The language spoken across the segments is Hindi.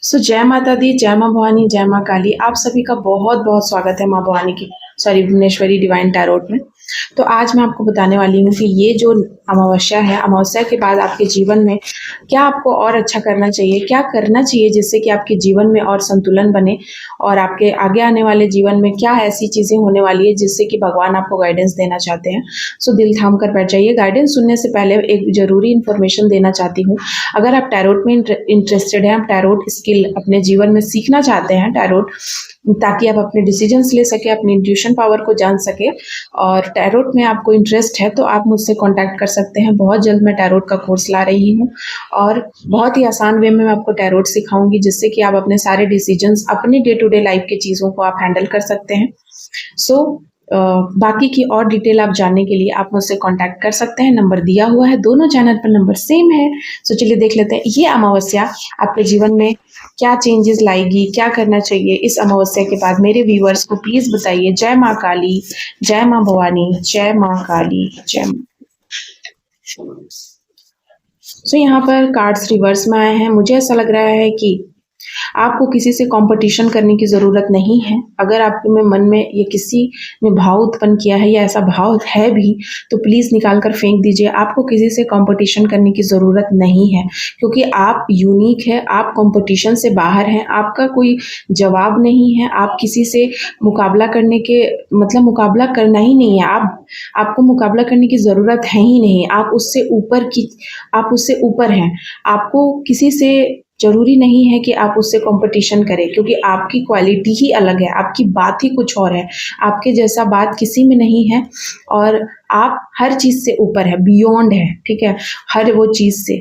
जय माता दी, जय माँ भवानी, जय माँ काली। आप सभी का बहुत बहुत स्वागत है माँ भवानी की भुवनेश्वरी डिवाइन टैरोट में। तो आज मैं आपको बताने वाली हूँ कि ये जो अमावस्या है, अमावस्या के बाद आपके जीवन में क्या आपको और अच्छा करना चाहिए, क्या करना चाहिए जिससे कि आपके जीवन में और संतुलन बने, और आपके आगे आने वाले जीवन में क्या ऐसी चीज़ें होने वाली है जिससे कि भगवान आपको गाइडेंस देना चाहते हैं। दिल थाम कर बैठ जाइए। गाइडेंस सुनने से पहले एक जरूरी इन्फॉर्मेशन देना चाहती हूँ। अगर आप टैरोट में इंटरेस्टेड हैं, आप टैरोट स्किल अपने जीवन में सीखना चाहते हैं, टैरोट, ताकि आप अपने डिसीजंस ले सके, अपनी इंट्यूशन पावर को जान सके, और टैरोट में आपको इंटरेस्ट है तो आप मुझसे कांटेक्ट कर सकते हैं। बहुत जल्द मैं टैरोट का कोर्स ला रही हूँ और बहुत ही आसान वे में मैं आपको टैरोट सिखाऊंगी, जिससे कि आप अपने सारे डिसीजंस, अपनी डे टू डे लाइफ की चीज़ों को आप हैंडल कर सकते हैं। बाकी की और डिटेल आप जानने के लिए आप मुझसे कांटेक्ट कर सकते हैं। नंबर दिया हुआ है, दोनों चैनल पर नंबर सेम है। चलिए देख लेते हैं ये अमावस्या आपके जीवन में क्या चेंजेस लाएगी, क्या करना चाहिए इस अमावस्या के बाद। मेरे व्यूअर्स को प्लीज बताइए। जय माँ काली, जय माँ भवानी, जय माँ काली, जय माँ। यहाँ पर कार्ड्स रिवर्स में आए हैं। मुझे ऐसा लग रहा है कि आपको किसी से कंपटीशन करने की ज़रूरत नहीं है। अगर आपके में मन में ये किसी ने भाव उत्पन्न किया है या ऐसा भाव है भी, तो प्लीज़ निकाल कर फेंक दीजिए। आपको किसी से कंपटीशन करने की ज़रूरत नहीं है, क्योंकि आप यूनिक है, आप कंपटीशन से बाहर हैं, आपका कोई जवाब नहीं है। आप किसी से मुकाबला करने के मतलब मुकाबला करना ही नहीं है। आपको मुकाबला करने की ज़रूरत है ही नहीं। आप उससे ऊपर हैं। आपको किसी से ज़रूरी नहीं है कि आप उससे कंपटीशन करें, क्योंकि आपकी क्वालिटी ही अलग है, आपकी बात ही कुछ और है। आपके जैसा बात किसी में नहीं है, और आप हर चीज़ से ऊपर है, बियॉन्ड है, ठीक है, हर वो चीज़ से।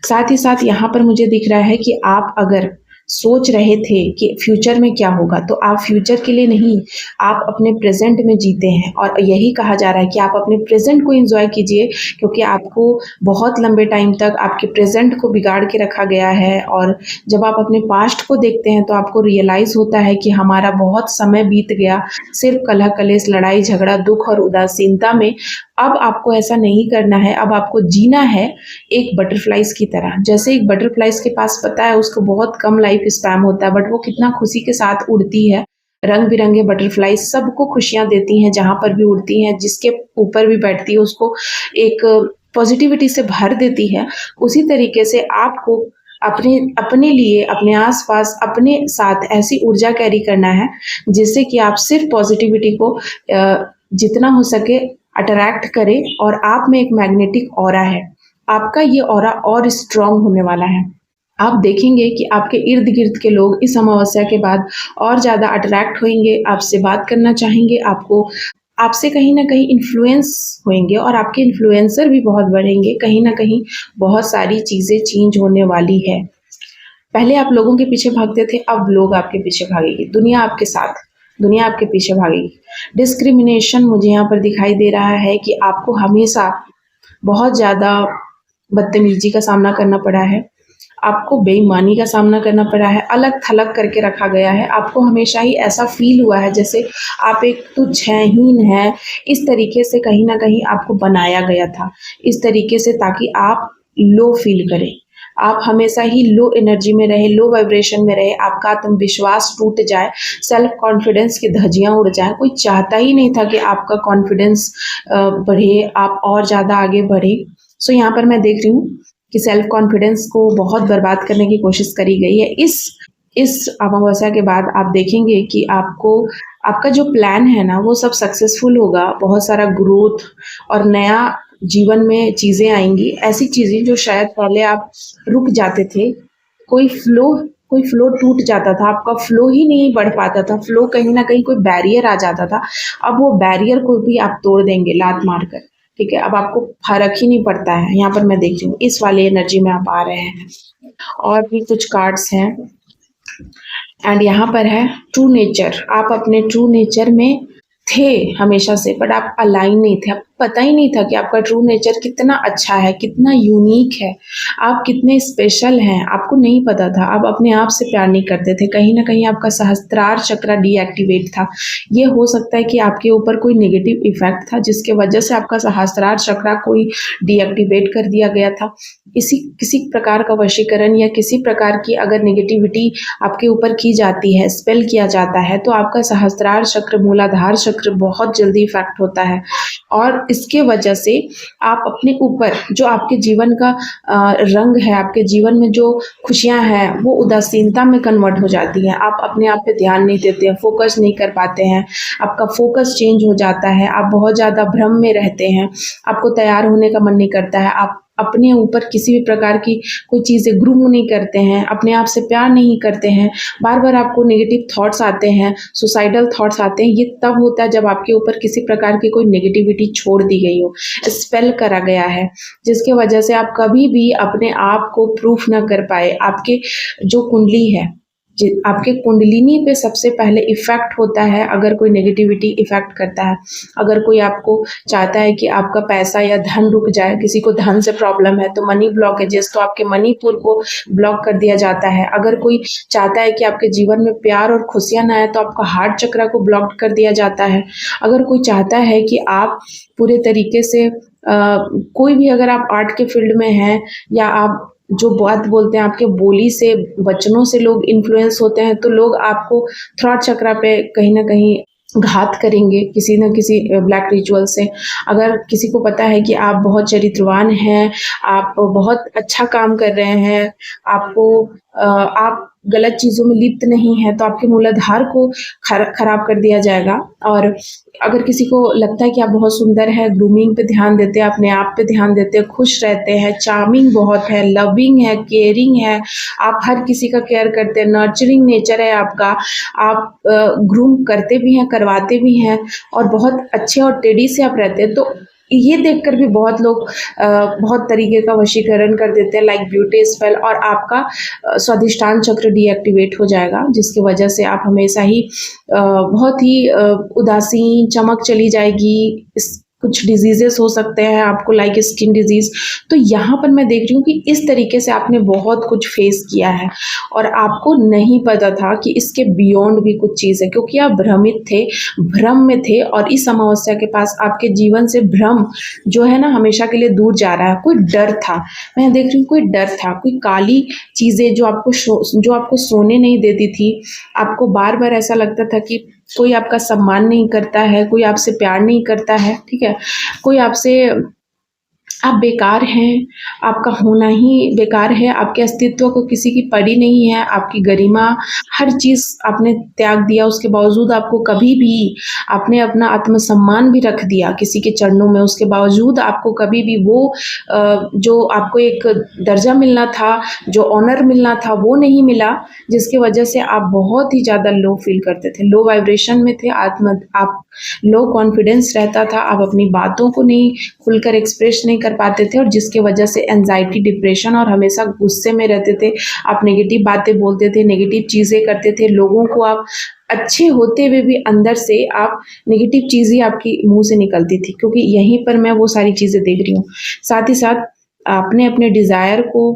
साथ ही साथ यहाँ पर मुझे दिख रहा है कि आप अगर सोच रहे थे कि फ्यूचर में क्या होगा, तो आप फ्यूचर के लिए नहीं, आप अपने प्रेजेंट में जीते हैं। और यही कहा जा रहा है कि आप अपने प्रेजेंट को एंजॉय कीजिए, क्योंकि आपको बहुत लंबे टाइम तक आपके प्रेजेंट को बिगाड़ के रखा गया है। और जब आप अपने पास्ट को देखते हैं तो आपको रियलाइज होता है कि हमारा बहुत समय बीत गया सिर्फ कलह कलेश, लड़ाई झगड़ा, दुख और उदासीनता में। अब आपको ऐसा नहीं करना है। अब आपको जीना है एक बटरफ्लाइज की तरह। जैसे एक बटरफ्लाइज के पास पता है उसको बहुत कम लाइफ स्पैन होता है, बट वो कितना खुशी के साथ उड़ती है। रंग बिरंगे बटरफ्लाई सबको खुशियां देती हैं, जहां पर भी उड़ती हैं, जिसके ऊपर भी बैठती है उसको एक पॉजिटिविटी से भर देती है। उसी तरीके से आपको अपने लिए, अपने आसपास, अपने साथ ऐसी ऊर्जा कैरी करना है जिससे कि आप सिर्फ पॉजिटिविटी को जितना हो सके अट्रैक्ट करें। और आप में एक मैग्नेटिक ऑरा है, आपका ये ऑरा और स्ट्रांग होने वाला है। आप देखेंगे कि आपके इर्द गिर्द के लोग इस अमावस्या के बाद और ज़्यादा अट्रैक्ट होंगे, आपसे बात करना चाहेंगे, आपसे कहीं ना कहीं इन्फ्लुएंस होंगे, और आपके इन्फ्लुएंसर भी बहुत बढ़ेंगे। कहीं ना कहीं बहुत सारी चीज़ें चेंज होने वाली है। पहले आप लोगों के पीछे भागते थे, अब लोग आपके पीछे भागेगी। दुनिया आपके साथ, दुनिया आपके पीछे भागेगी। डिस्क्रिमिनेशन मुझे यहाँ पर दिखाई दे रहा है कि आपको हमेशा बहुत ज़्यादा बदतमीजी का सामना करना पड़ा है, आपको बेईमानी का सामना करना पड़ा है, अलग थलग करके रखा गया है। आपको हमेशा ही ऐसा फील हुआ है जैसे आप एक तुच्छहीन है। इस तरीके से कहीं ना कहीं आपको बनाया गया था, इस तरीके से, ताकि आप लो फील करें। आप हमेशा ही लो एनर्जी में रहे, लो वाइब्रेशन में रहे, आपका आत्मविश्वास टूट जाए, सेल्फ कॉन्फिडेंस की धज्जियां उड़ जाए। कोई चाहता ही नहीं था कि आपका कॉन्फिडेंस बढ़े, आप और ज़्यादा आगे बढ़े। यहाँ पर मैं देख रही हूँ कि सेल्फ कॉन्फिडेंस को बहुत बर्बाद करने की कोशिश करी गई है। इस अमावस्या के बाद आप देखेंगे कि आपका जो प्लान है ना, वो सब सक्सेसफुल होगा। बहुत सारा ग्रोथ और नया जीवन में चीज़ें आएंगी, ऐसी चीज़ें जो शायद पहले आप रुक जाते थे। कोई फ्लो टूट जाता था, आपका फ्लो ही नहीं बढ़ पाता था, फ्लो कहीं ना कहीं कोई बैरियर आ जाता था। अब वो बैरियर को भी आप तोड़ देंगे लात मारकर, ठीक है। अब आपको फर्क ही नहीं पड़ता है। यहाँ पर मैं देख रही हूँ इस वाले एनर्जी में आप आ रहे हैं। और भी कुछ कार्ड्स हैं, एंड यहाँ पर है ट्रू नेचर। आप अपने ट्रू नेचर में थे हमेशा से, बट आप अलाइन नहीं थे, आप पता ही नहीं था कि आपका ट्रू नेचर कितना अच्छा है, कितना यूनिक है, आप कितने स्पेशल हैं, आपको नहीं पता था। आप अपने आप से प्यार नहीं करते थे, कहीं न कहीं आपका सहस्त्रार चक्र डीएक्टिवेट था। ये हो सकता है कि आपके ऊपर कोई नेगेटिव इफ़ेक्ट था जिसके वजह से आपका सहस्त्रार चक्र कोई डीएक्टिवेट कर दिया गया था। किसी प्रकार का वशीकरण या किसी प्रकार की अगर नेगेटिविटी आपके ऊपर की जाती है, स्पेल किया जाता है, तो आपका सहस्त्रार चक्र, मूलाधार चक्र बहुत जल्दी इफ़ेक्ट होता है और इसके वजह से आप अपने ऊपर जो आपके जीवन का रंग है, आपके जीवन में जो खुशियाँ हैं, वो उदासीनता में कन्वर्ट हो जाती हैं। आप अपने आप पे ध्यान नहीं देते हैं, फोकस नहीं कर पाते हैं, आपका फोकस चेंज हो जाता है, आप बहुत ज़्यादा भ्रम में रहते हैं, आपको तैयार होने का मन नहीं करता है, आप अपने ऊपर किसी भी प्रकार की कोई चीज़ें ग्रूम नहीं करते हैं, अपने आप से प्यार नहीं करते हैं, बार-बार आपको नेगेटिव थॉट्स आते हैं, सुसाइडल थॉट्स आते हैं। ये तब होता है जब आपके ऊपर किसी प्रकार की कोई नेगेटिविटी छोड़ दी गई हो, स्पेल करा गया है, जिसके वजह से आप कभी भी अपने आप को प्रूफ ना कर पाए। आपके जो कुंडली है, आपके कुंडलिनी पे सबसे पहले इफ़ेक्ट होता है अगर कोई नेगेटिविटी इफ़ेक्ट करता है। अगर कोई आपको चाहता है कि आपका पैसा या धन रुक जाए, किसी को धन से प्रॉब्लम है तो मनी ब्लॉकेजेस, तो आपके मणिपुर को ब्लॉक कर दिया जाता है। अगर कोई चाहता है कि आपके जीवन में प्यार और खुशियाँ ना आए तो आपका हार्ट चक्र को ब्लॉक कर दिया जाता है। अगर कोई चाहता है कि आप पूरे तरीके से कोई भी, अगर आप आर्ट के फील्ड में हैं या आप जो बात बोलते हैं, आपके बोली से, वचनों से लोग इन्फ्लुएंस होते हैं, तो लोग आपको थ्रॉट चक्र पे कहीं न कहीं घात करेंगे किसी न किसी ब्लैक रिचुअल से। अगर किसी को पता है कि आप बहुत चरित्रवान हैं, आप बहुत अच्छा काम कर रहे हैं, आप गलत चीज़ों में लिप्त नहीं हैं, तो आपके मूलाधार को खराब कर दिया जाएगा। और अगर किसी को लगता है कि आप बहुत सुंदर हैं, ग्रूमिंग पे ध्यान देते हैं, अपने आप पे ध्यान देते हैं, खुश रहते हैं, चार्मिंग बहुत है, लविंग है, केयरिंग है, आप हर किसी का केयर करते हैं, नर्चरिंग नेचर है आपका, आप ग्रूम करते भी हैं, करवाते भी हैं और बहुत अच्छे और टेडी से आप रहते हैं, तो ये देखकर भी बहुत लोग बहुत तरीके का वशीकरण कर देते हैं, लाइक ब्यूटी स्पेल, और आपका स्वादिष्टान चक्र डीएक्टिवेट हो जाएगा, जिसकी वजह से आप हमेशा ही बहुत ही उदासीन, चमक चली जाएगी। कुछ डिजीजेस हो सकते हैं आपको, लाइक स्किन डिजीज। तो यहाँ पर मैं देख रही हूँ कि इस तरीके से आपने बहुत कुछ फेस किया है और आपको नहीं पता था कि इसके बियॉन्ड भी कुछ चीज़ है, क्योंकि आप भ्रमित थे, भ्रम में थे, और इस अमावस्या के पास आपके जीवन से भ्रम जो है ना हमेशा के लिए दूर जा रहा है। कोई डर था, मैं देख रही हूँ, कोई डर था, कोई काली चीज़ें जो आपको सोने नहीं देती थी। आपको बार बार ऐसा लगता था कि कोई आपका सम्मान नहीं करता है, कोई आपसे प्यार नहीं करता है, ठीक है, कोई आपसे, आप बेकार हैं, आपका होना ही बेकार है, आपके अस्तित्व को किसी की पड़ी नहीं है, आपकी गरिमा, हर चीज़ आपने त्याग दिया, उसके बावजूद आपको कभी भी, आपने अपना आत्मसम्मान भी रख दिया किसी के चरणों में, उसके बावजूद आपको कभी भी वो जो आपको एक दर्जा मिलना था, जो ऑनर मिलना था, वो नहीं मिला, जिसकी वजह से आप बहुत ही ज़्यादा लो फील करते थे, लो वाइब्रेशन में थे, आप लो कॉन्फिडेंस रहता था, आप अपनी बातों को नहीं खुलकर एक्सप्रेस नहीं कर पाते थे, और जिसके वजह से एंजाइटी, डिप्रेशन, और हमेशा गुस्से में रहते थे। आप नेगेटिव बातें बोलते थे, नेगेटिव चीज़ें करते थे, लोगों को आप अच्छे होते हुए भी अंदर से आप नेगेटिव चीज़ें आपकी मुंह से निकलती थी, क्योंकि यहीं पर मैं वो सारी चीज़ें देख रही हूँ। साथ ही साथ आपने अपने डिज़ायर को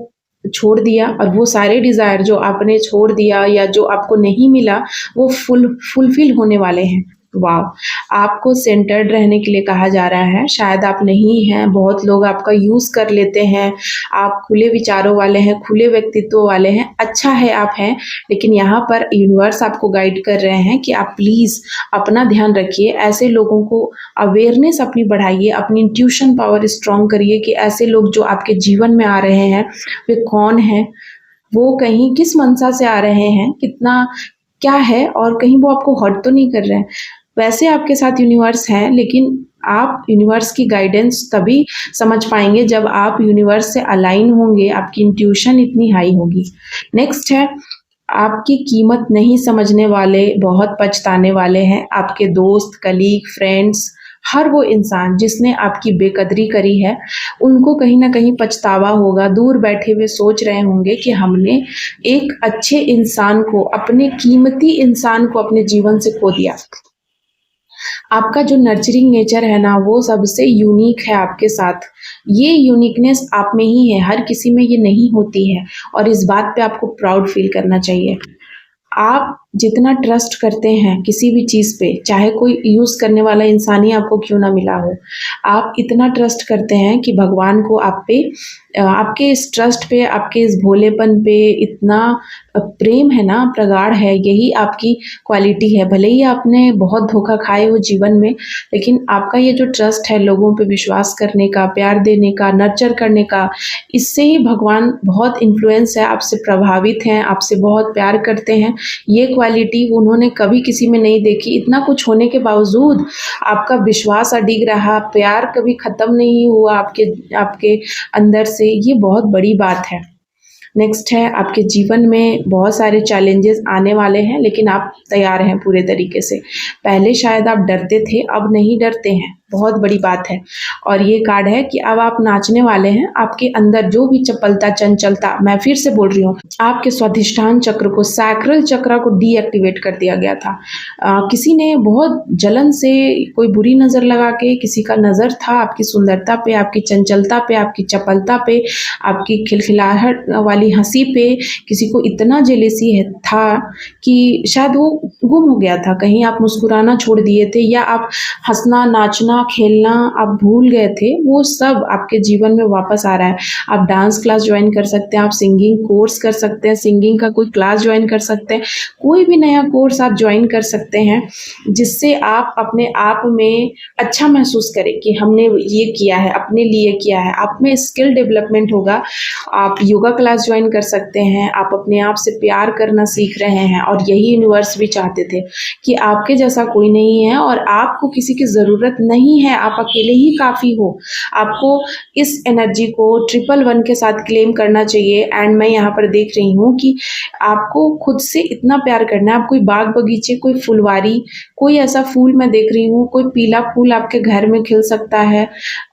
छोड़ दिया, और वो सारे डिज़ायर जो आपने छोड़ दिया या जो आपको नहीं मिला, वो फुलफिल होने वाले हैं। वाव! आपको सेंटर्ड रहने के लिए कहा जा रहा है, शायद आप नहीं हैं, बहुत लोग आपका यूज़ कर लेते हैं, आप खुले विचारों वाले हैं, खुले व्यक्तित्व वाले हैं, अच्छा है आप हैं, लेकिन यहाँ पर यूनिवर्स आपको गाइड कर रहे हैं कि आप प्लीज़ अपना ध्यान रखिए, ऐसे लोगों को अवेयरनेस अपनी बढ़ाइए, अपनी इंट्यूशन पावर स्ट्रॉन्ग करिए कि ऐसे लोग जो आपके जीवन में आ रहे हैं, वे कौन हैं, वो कहीं किस मंशा से आ रहे हैं, कितना क्या है, और कहीं वो आपको हर्ट तो नहीं कर रहे हैं। वैसे आपके साथ यूनिवर्स है, लेकिन आप यूनिवर्स की गाइडेंस तभी समझ पाएंगे जब आप यूनिवर्स से अलाइन होंगे, आपकी इंट्यूशन इतनी हाई होगी। नेक्स्ट है, आपकी कीमत नहीं समझने वाले बहुत पछताने वाले हैं, आपके दोस्त, कलीग, फ्रेंड्स, हर वो इंसान जिसने आपकी बेकदरी करी है, उनको कहीं ना कहीं पछतावा होगा, दूर बैठे हुए सोच रहे होंगे कि हमने एक अच्छे इंसान को, अपने कीमती इंसान को अपने जीवन से खो दिया। आपका जो नर्चरिंग नेचर है ना, वो सबसे यूनिक है आपके साथ। ये यूनिकनेस आप में ही है, हर किसी में ये नहीं होती है और इस बात पे आपको प्राउड फ़ील करना चाहिए। आप जितना ट्रस्ट करते हैं किसी भी चीज़ पे, चाहे कोई यूज़ करने वाला इंसान ही आपको क्यों ना मिला हो, आप इतना ट्रस्ट करते हैं कि भगवान को आप पे आपके इस ट्रस्ट पे, आपके इस भोलेपन पे इतना प्रेम है ना, प्रगाढ़ है, यही आपकी क्वालिटी है। भले ही आपने बहुत धोखा खाए हो जीवन में, लेकिन आपका ये जो ट्रस्ट है लोगों पे विश्वास करने का, प्यार देने का, नर्चर करने का, इससे ही भगवान बहुत इन्फ्लुएंस है, आपसे प्रभावित हैं, आपसे बहुत प्यार करते हैं। ये क्वालिटी उन्होंने कभी किसी में नहीं देखी। इतना कुछ होने के बावजूद आपका विश्वास अडिग रहा, प्यार कभी ख़त्म नहीं हुआ आपके आपके अंदर से, ये बहुत बड़ी बात है। नेक्स्ट है, आपके जीवन में बहुत सारे चैलेंजेस आने वाले हैं, लेकिन आप तैयार हैं पूरे तरीके से। पहले शायद आप डरते थे, अब नहीं डरते हैं, बहुत बड़ी बात है। और ये कार्ड है कि अब आप नाचने वाले हैं। आपके अंदर जो भी चपलता, चंचलता, मैं फिर से बोल रही हूँ, आपके स्वाधिष्ठान चक्र को, सैक्रल चक्र को डीएक्टिवेट कर दिया गया था। किसी ने बहुत जलन से कोई बुरी नज़र लगा के, किसी का नज़र था आपकी सुंदरता पे, आपकी चंचलता पे, आपकी चपलता पे, आपकी खिलखिलाहट वाली हंसी पे, किसी को इतना जेलेसी है था कि शायद वो गुम हो गया था। कहीं आप मुस्कुराना छोड़ दिए थे या आप हंसना, नाचना, खेलना आप भूल गए थे, वो सब आपके जीवन में वापस आ रहा है। आप डांस क्लास ज्वाइन कर सकते हैं, आप सिंगिंग कोर्स कर सकते हैं, सिंगिंग का कोई क्लास ज्वाइन कर सकते हैं, कोई भी नया कोर्स आप ज्वाइन कर सकते हैं जिससे आप अपने आप में अच्छा महसूस करें कि हमने ये किया है, अपने लिए किया है। आप में स्किल डेवलपमेंट होगा। आप योगा क्लास ज्वाइन कर सकते हैं, आप अपने आप से प्यार करना सीख रहे हैं और यही यूनिवर्स भी चाहते थे कि आपके जैसा कोई नहीं है और आपको किसी की ज़रूरत नहीं है, आप अकेले ही काफ़ी हो। आपको इस एनर्जी को 111 के साथ क्लेम करना चाहिए। एंड मैं यहाँ पर देख रही हूँ कि आपको खुद से इतना प्यार करना है। आप कोई बाग बगीचे, कोई फुलवारी, कोई ऐसा फूल मैं देख रही हूँ, कोई पीला फूल आपके घर में खिल सकता है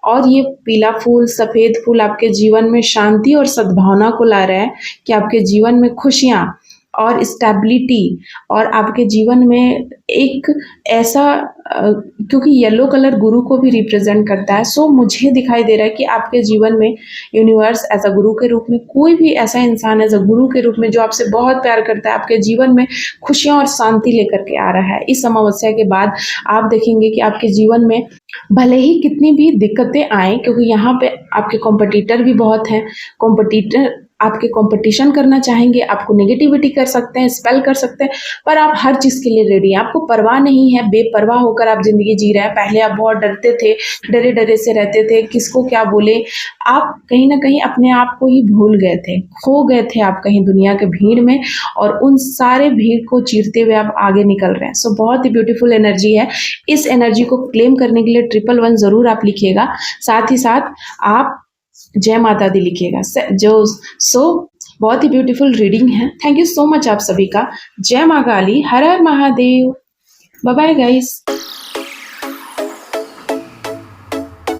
और ये पीला फूल, सफ़ेद फूल आपके जीवन में शांति और सद्भावना को ला रहा है कि आपके जीवन में खुशियाँ और स्टेबिलिटी और आपके जीवन में एक ऐसा क्योंकि येलो कलर गुरु को भी रिप्रेजेंट करता है, सो मुझे दिखाई दे रहा है कि आपके जीवन में यूनिवर्स एज अ गुरु के रूप में, कोई भी ऐसा इंसान एज अ गुरु के रूप में जो आपसे बहुत प्यार करता है, आपके जीवन में खुशियाँ और शांति लेकर के आ रहा है। इस अमावस्या के बाद आप देखेंगे कि आपके जीवन में भले ही कितनी भी दिक्कतें आएँ, क्योंकि यहाँ पे आपके कॉम्पिटिटर भी बहुत हैं, कॉम्पिटिटर आपके कंपटीशन करना चाहेंगे, आपको नेगेटिविटी कर सकते हैं, स्पेल कर सकते हैं, पर आप हर चीज़ के लिए रेडी हैं। आपको परवाह नहीं है, बेपरवाह होकर आप ज़िंदगी जी रहे हैं। पहले आप बहुत डरते थे, डरे-डरे से रहते थे, किसको क्या बोले। आप कहीं न कहीं अपने आप को ही भूल गए थे, खो गए थे आप कहीं दुनिया के भीड़ में और उन सारे भीड़ को चीरते हुए आप आगे निकल रहे हैं। सो बहुत ही ब्यूटीफुल एनर्जी है। इस एनर्जी को क्लेम करने के लिए 111 ज़रूर आप लिखिएगा। साथ ही साथ आप जय माता दी लिखिएगा। बहुत ही ब्यूटीफुल रीडिंग है। थैंक यू सो मच आप सभी का। जय माँ काली, हर हर महादेव। Bye bye guys.